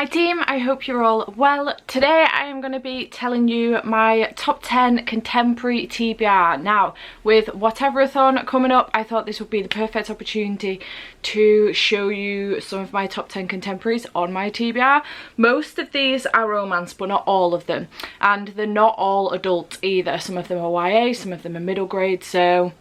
Hi team, I hope you're all well. Today I am going to be telling you my top 10 contemporary TBR. Now, with whatever-a-thon coming up, I thought this would be the perfect opportunity to show you some of my top 10 contemporaries on my TBR. Most of these are romance, but not all of them. And they're not all adult either. Some of them are YA, some of them are middle grade, so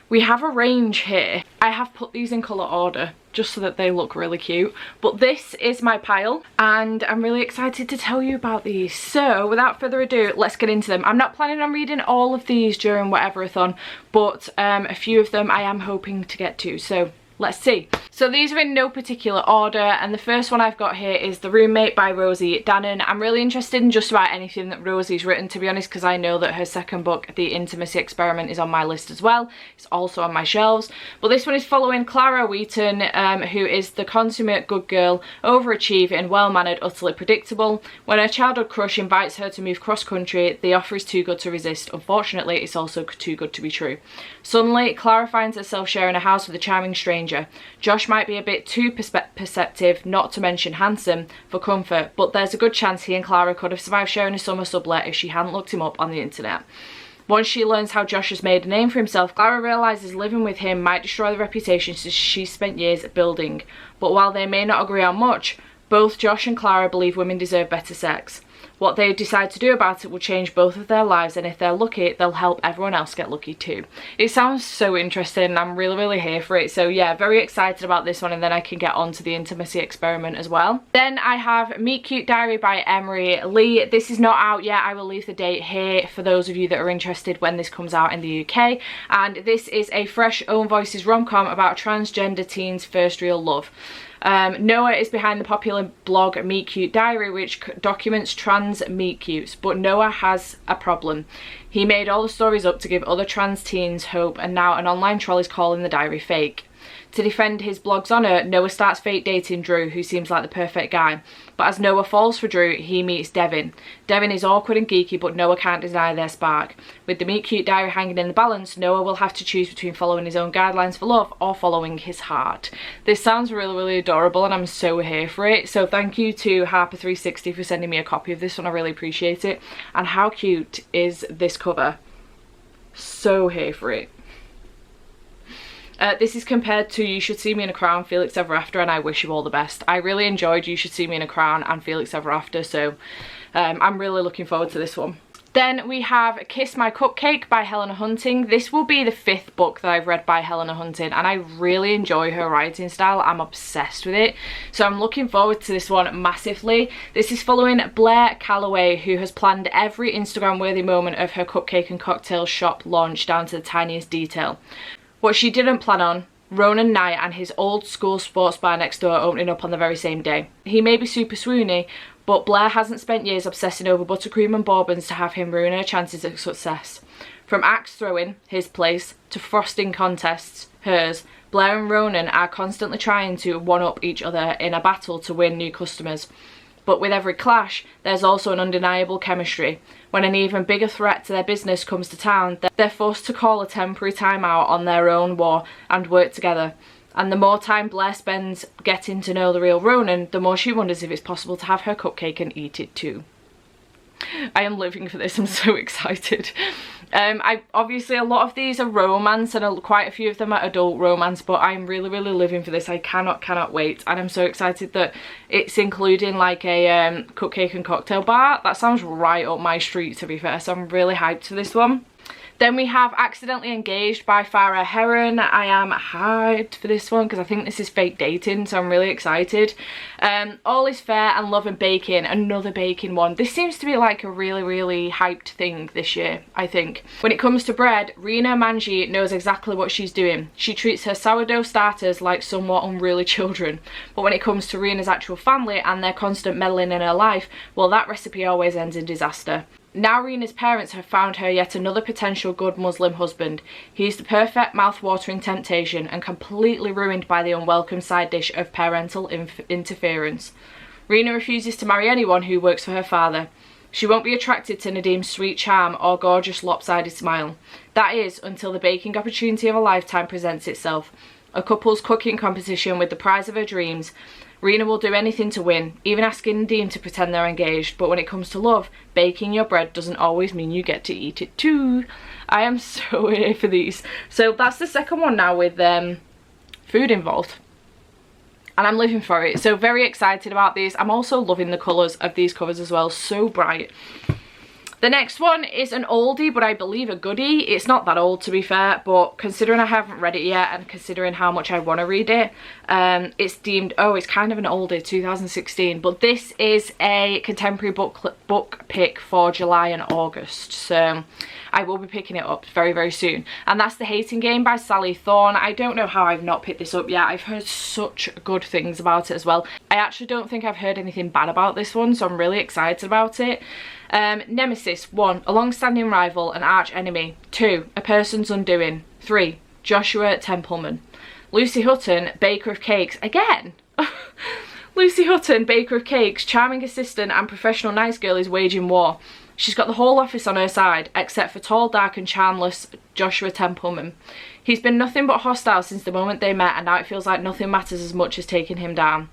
we have a range here. I have put these in colour order just so that they look really cute, but this is my pile and I'm really excited to tell you about these. So without further ado, let's get into them. I'm not planning on reading all of these during whatever-a-thon, but a few of them I am hoping to get to, so let's see. So these are in no particular order, and the first one I've got here is The Roommate by Rosie Danan. I'm really interested in just about anything that Rosie's written, to be honest, because I know that her second book, The Intimacy Experiment, is on my list as well. It's also on my shelves. But this one is following Clara Wheaton, who is the consummate good girl, overachieving, well-mannered, utterly predictable. When her childhood crush invites her to move cross-country, the offer is too good to resist. Unfortunately, it's also too good to be true. Suddenly, Clara finds herself sharing a house with a charming stranger. Josh might be a bit too perceptive, not to mention handsome, for comfort, but there's a good chance he and Clara could have survived sharing a summer sublet if she hadn't looked him up on the internet. Once she learns how Josh has made a name for himself, Clara realises living with him might destroy the reputation she's spent years building. But while they may not agree on much, both Josh and Clara believe women deserve better sex. What they decide to do about it will change both of their lives, and if they're lucky, they'll help everyone else get lucky too. It sounds so interesting and I'm really here for it, so yeah, very excited about this one, and then I can get on to The Intimacy Experiment as well. Then I have Meet Cute Diary by Emery Lee. This is not out yet. I will leave the date here for those of you that are interested when this comes out in the UK, and this is a fresh Own Voices rom-com about a transgender teen's first real love. Noah is behind the popular blog Meet Cute Diary, which documents trans meet cutes, but Noah has a problem. He made all the stories up to give other trans teens hope, and now an online troll is calling the diary fake. To defend his blog's honour, Noah starts fake dating Drew, who seems like the perfect guy. But as Noah falls for Drew, he meets Devin. Devin is awkward and geeky, but Noah can't deny their spark. With the Meet Cute Diary hanging in the balance, Noah will have to choose between following his own guidelines for love or following his heart. This sounds really adorable, and I'm so here for it. So thank you to Harper360 for sending me a copy of this one. I really appreciate it. And how cute is this cover? So here for it. This is compared to You Should See Me in a Crown, Felix Ever After, and I wish you all the best. I really enjoyed You Should See Me in a Crown and Felix Ever After, so I'm really looking forward to this one. Then we have Kiss My Cupcake by Helena Hunting. This will be the 5th book that I've read by Helena Hunting, and I really enjoy her writing style. I'm obsessed with it, so I'm looking forward to this one massively. This is following Blair Calloway, who has planned every Instagram-worthy moment of her cupcake and cocktail shop launch down to the tiniest detail. What she didn't plan on, Ronan Knight and his old school sports bar next door opening up on the very same day. He may be super swoony, but Blair hasn't spent years obsessing over buttercream and bourbons to have him ruin her chances of success. From axe throwing, his place, to frosting contests, hers, Blair and Ronan are constantly trying to one-up each other in a battle to win new customers. But with every clash, there's also an undeniable chemistry. When an even bigger threat to their business comes to town, they're forced to call a temporary timeout on their own war and work together. And the more time Blair spends getting to know the real Ronan, the more she wonders if it's possible to have her cupcake and eat it too. I am living for this, I'm so excited. Obviously a lot of these are romance, and quite a few of them are adult romance, but I'm really living for this. I cannot wait, and I'm so excited that it's including like a cupcake and cocktail bar. That sounds right up my street, to be fair, so I'm really hyped for this one. Then we have Accidentally Engaged by Farah Heron. I am hyped for this one because I think this is fake dating, so I'm really excited. All Is Fair and Love and Baking, another baking one. This seems to be like a really hyped thing this year, I think. When it comes to bread, Rena Manji knows exactly what she's doing. She treats her sourdough starters like somewhat unruly children. But when it comes to Rena's actual family and their constant meddling in her life, well, that recipe always ends in disaster. Now Rena's parents have found her yet another potential good Muslim husband. He's the perfect mouth-watering temptation and completely ruined by the unwelcome side dish of parental interference. Rena refuses to marry anyone who works for her father. She won't be attracted to Nadim's sweet charm or gorgeous lopsided smile. That is, until the baking opportunity of a lifetime presents itself. A couple's cooking competition with the prize of her dreams. Rena will do anything to win, even asking Dean to pretend they're engaged, but when it comes to love, baking your bread doesn't always mean you get to eat it too. I am so here for these. So that's the second one now with food involved. And I'm living for it. So very excited about these. I'm also loving the colours of these covers as well. So bright. The next one is an oldie, but I believe a goodie. It's not that old, to be fair, but considering I haven't read it yet and considering how much I want to read it, it's deemed, oh, it's kind of an oldie, 2016. But this is a contemporary book pick for July and August. So I will be picking it up very, very soon. And that's The Hating Game by Sally Thorne. I don't know how I've not picked this up yet. I've heard such good things about it as well. I actually don't think I've heard anything bad about this one, so I'm really excited about it. Nemesis. 1. A long-standing rival and arch enemy. 2. A person's undoing. 3. Joshua Templeman. Lucy Hutton, baker of cakes. Again! Lucy Hutton, baker of cakes, charming assistant and professional nice girl is waging war. She's got the whole office on her side, except for tall, dark and charmless Joshua Templeman. He's been nothing but hostile since the moment they met, and now it feels like nothing matters as much as taking him down.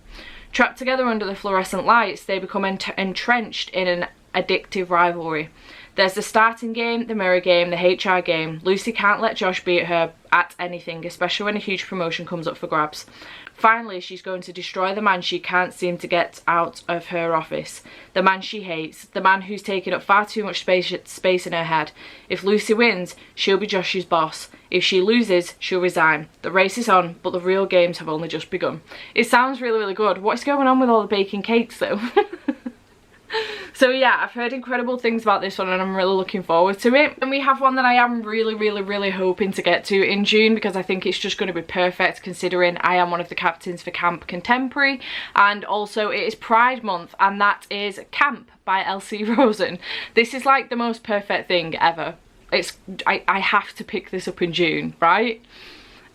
Trapped together under the fluorescent lights, they become entrenched in an addictive rivalry. There's the starting game, the mirror game, the HR game. Lucy can't let Josh beat her at anything, especially when a huge promotion comes up for grabs. Finally, she's going to destroy the man she can't seem to get out of her office. The man she hates. The man who's taken up far too much space in her head. If Lucy wins, she'll be Josh's boss. If she loses, she'll resign. The race is on, but the real games have only just begun. It sounds really, really good. What's going on with all the baking cakes, though? So yeah, I've heard incredible things about this one and I'm really looking forward to it. And we have one that I am really, really, really hoping to get to in June because I think it's just going to be perfect considering I am one of the captains for Camp Contemporary, and also it is Pride Month, and that is Camp by Elsie Rosen. This is like the most perfect thing ever. I have to pick this up in June, right?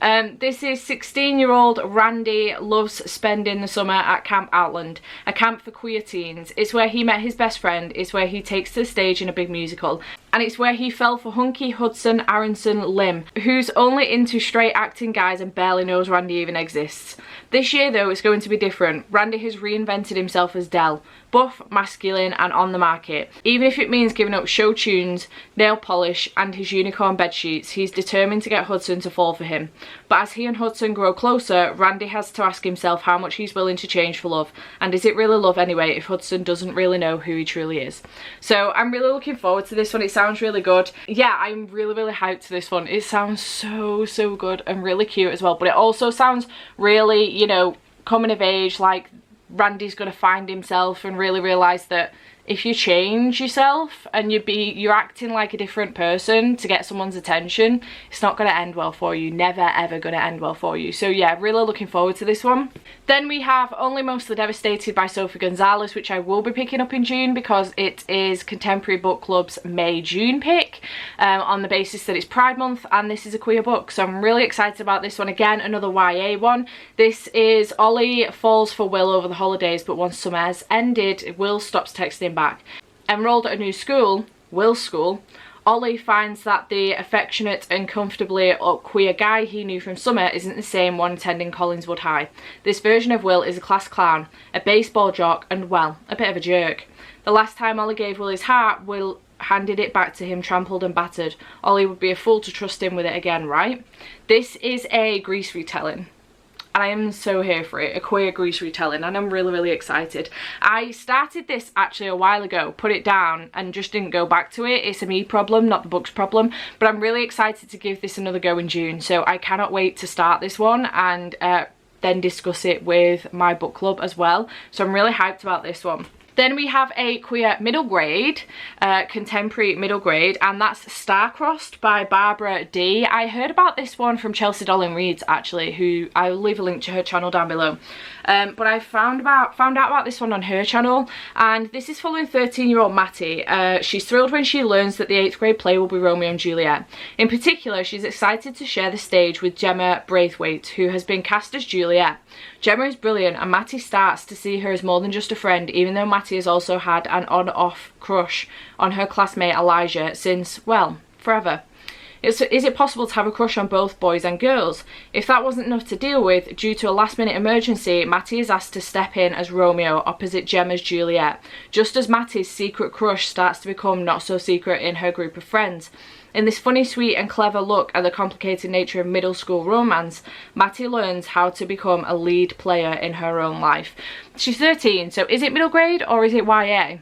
This is 16-year-old Randy loves spending the summer at Camp Outland, a camp for queer teens. It's where he met his best friend, it's where he takes to the stage in a big musical, and it's where he fell for hunky Hudson Aronson Lim, who's only into straight acting guys and barely knows Randy even exists. This year though, it's going to be different. Randy has reinvented himself as Del, buff, masculine and on the market. Even if it means giving up show tunes, nail polish and his unicorn bedsheets, he's determined to get Hudson to fall for him. But as he and Hudson grow closer, Randy has to ask himself how much he's willing to change for love, and is it really love anyway if Hudson doesn't really know who he truly is. So I'm really looking forward to this one. It sounds really good. Yeah, I'm really, really hyped to this one. It sounds so good and really cute as well, but it also sounds really, you know, coming of age, like Randy's gonna find himself and really realise that if you change yourself and you're acting like a different person to get someone's attention, it's not going to end well for you. Never ever going to end well for you. So yeah, really looking forward to this one. Then we have Only Mostly Devastated by Sophie Gonzalez, which I will be picking up in June because it is Contemporary Book Club's May-June pick, on the basis that it's Pride Month and this is a queer book. So I'm really excited about this one. Again, another YA one. This is Ollie falls for Will over the holidays, but once summer has ended, Will stops texting back. Enrolled at a new school, Will's school, Ollie finds that the affectionate and comfortably queer guy he knew from summer isn't the same one attending Collinswood High. This version of Will is a class clown, a baseball jock and, well, a bit of a jerk. The last time Ollie gave Will his heart, Will handed it back to him trampled and battered. Ollie would be a fool to trust him with it again, right? This is a Grease retelling. And I am so here for it, a queer Grease retelling, and I'm really, really excited. I started this actually a while ago, put it down and just didn't go back to it. It's a me problem, not the book's problem, but I'm really excited to give this another go in June, so I cannot wait to start this one and then discuss it with my book club as well. So I'm really hyped about this one. Then we have a queer middle grade, contemporary middle grade, and that's Starcrossed by Barbara D. I heard about this one from Chelsea Dolan Reads, actually, who I'll leave a link to her channel down below. But I found out about this one on her channel, and this is following 13-year-old Matty. She's thrilled when she learns that the 8th grade play will be Romeo and Juliet. In particular, she's excited to share the stage with Gemma Braithwaite, who has been cast as Juliet. Gemma is brilliant, and Matty starts to see her as more than just a friend, even though Matty has also had an on-off crush on her classmate Elijah since, well, forever. Is it possible to have a crush on both boys and girls? If that wasn't enough to deal with, due to a last-minute emergency, Matty is asked to step in as Romeo opposite Gemma's Juliet, just as Matty's secret crush starts to become not so secret in her group of friends. In this funny, sweet and clever look at the complicated nature of middle school romance, Matty learns how to become a lead player in her own life. She's 13, so is it middle grade or is it YA?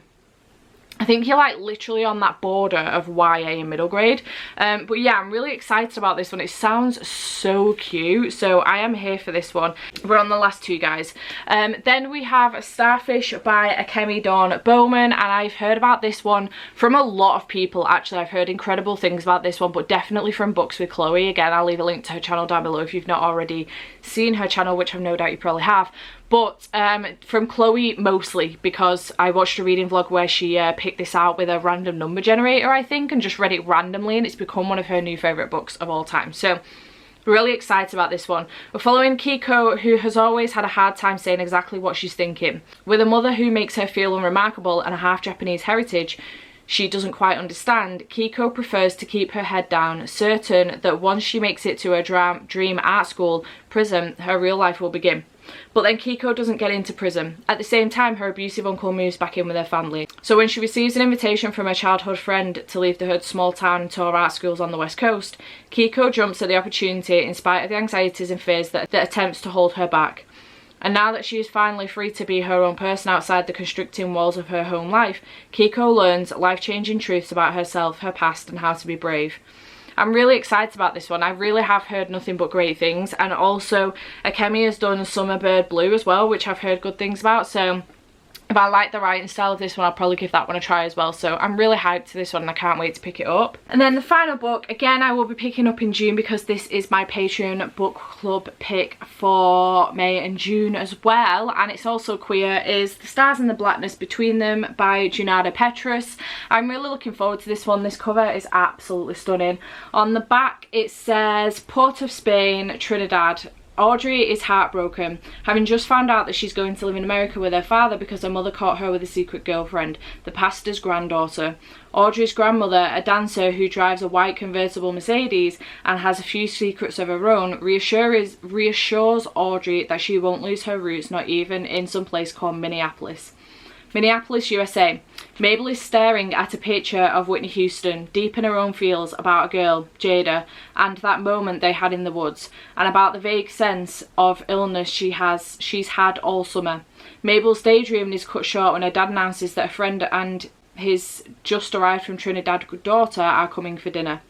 I think you're like literally on that border of YA and middle grade. But yeah, I'm really excited about this one. It sounds so cute, so I am here for this one. We're on the last two, guys. Then we have Starfish by Akemi Dawn Bowman, and I've heard about this one from a lot of people. Actually, I've heard incredible things about this one, but definitely from Books with Chloe. Again, I'll leave a link to her channel down below if you've not already seen her channel, which I've no doubt you probably have. But from Chloe mostly, because I watched a reading vlog where she picked this out with a random number generator, I think, and just read it randomly, and it's become one of her new favourite books of all time. So really excited about this one. We're following Kiko, who has always had a hard time saying exactly what she's thinking. With a mother who makes her feel unremarkable and a half-Japanese heritage she doesn't quite understand, Kiko prefers to keep her head down, certain that once she makes it to her dream art school, Prism, her real life will begin. But then Kiko doesn't get into prison. At the same time, her abusive uncle moves back in with her family. So when she receives an invitation from her childhood friend to leave the hood small town and tour art schools on the west coast, Kiko jumps at the opportunity in spite of the anxieties and fears that attempts to hold her back. And now that she is finally free to be her own person outside the constricting walls of her home life, Kiko learns life-changing truths about herself, her past, and how to be brave. I'm really excited about this one. I really have heard nothing but great things, and also Akemi has done Summerbird Blue as well, which I've heard good things about, so if I like the writing style of this one, I'll probably give that one a try as well. So I'm really hyped to this one and I can't wait to pick it up. And then the final book, again, I will be picking up in June because this is my Patreon book club pick for May and June as well. And it's also queer, is The Stars and the Blackness Between Them by Junada Petrus. I'm really looking forward to this one. This cover is absolutely stunning. On the back, it says Port of Spain, Trinidad. Audrey is heartbroken, having just found out that she's going to live in America with her father because her mother caught her with a secret girlfriend, the pastor's granddaughter. Audrey's grandmother, a dancer who drives a white convertible Mercedes and has a few secrets of her own, reassures Audrey that she won't lose her roots, not even in some place called Minneapolis. Minneapolis, USA. Mabel is staring at a picture of Whitney Houston, deep in her own feels about a girl, Jada, and that moment they had in the woods, and about the vague sense of illness she's had all summer. Mabel's daydreaming is cut short when her dad announces that a friend and his just arrived from Trinidad daughter are coming for dinner.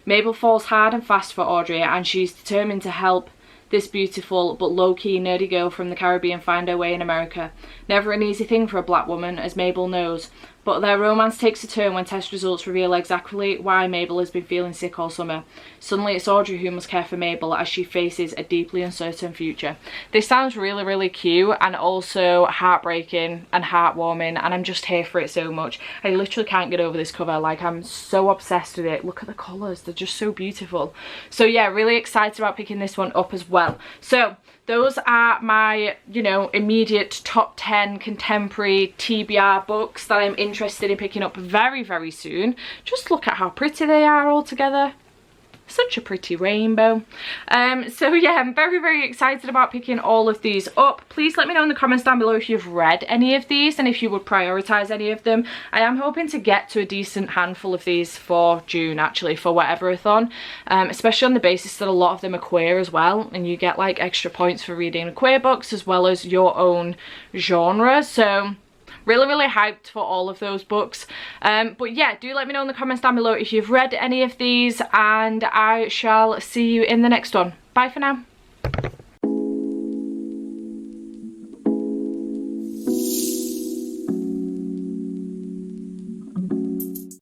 Mabel falls hard and fast for Audrey, and she's determined to help this beautiful but low-key nerdy girl from the Caribbean find her way in America. Never an easy thing for a black woman, as Mabel knows, but their romance takes a turn when test results reveal exactly why Mabel has been feeling sick all summer. Suddenly it's Audrey who must care for Mabel as she faces a deeply uncertain future. This sounds really, really cute and also heartbreaking and heartwarming, and I'm just here for it so much. I literally can't get over this cover. Like, I'm so obsessed with it. Look at the colours, they're just so beautiful. So yeah, really excited about picking this one up as well. So those are my, you know, immediate top 10 contemporary TBR books that I'm interested in picking up very, very soon. Just look at how pretty they are all together. Such a pretty rainbow. So yeah, I'm very, very excited about picking all of these up. Please let me know in the comments down below if you've read any of these and if you would prioritise any of them. I am hoping to get to a decent handful of these for June, actually, for whatever-a-thon, especially on the basis that a lot of them are queer as well, and you get like extra points for reading queer books as well as your own genre. So really, really hyped for all of those books. But yeah, do let me know in the comments down below if you've read any of these, and I shall see you in the next one. Bye for now.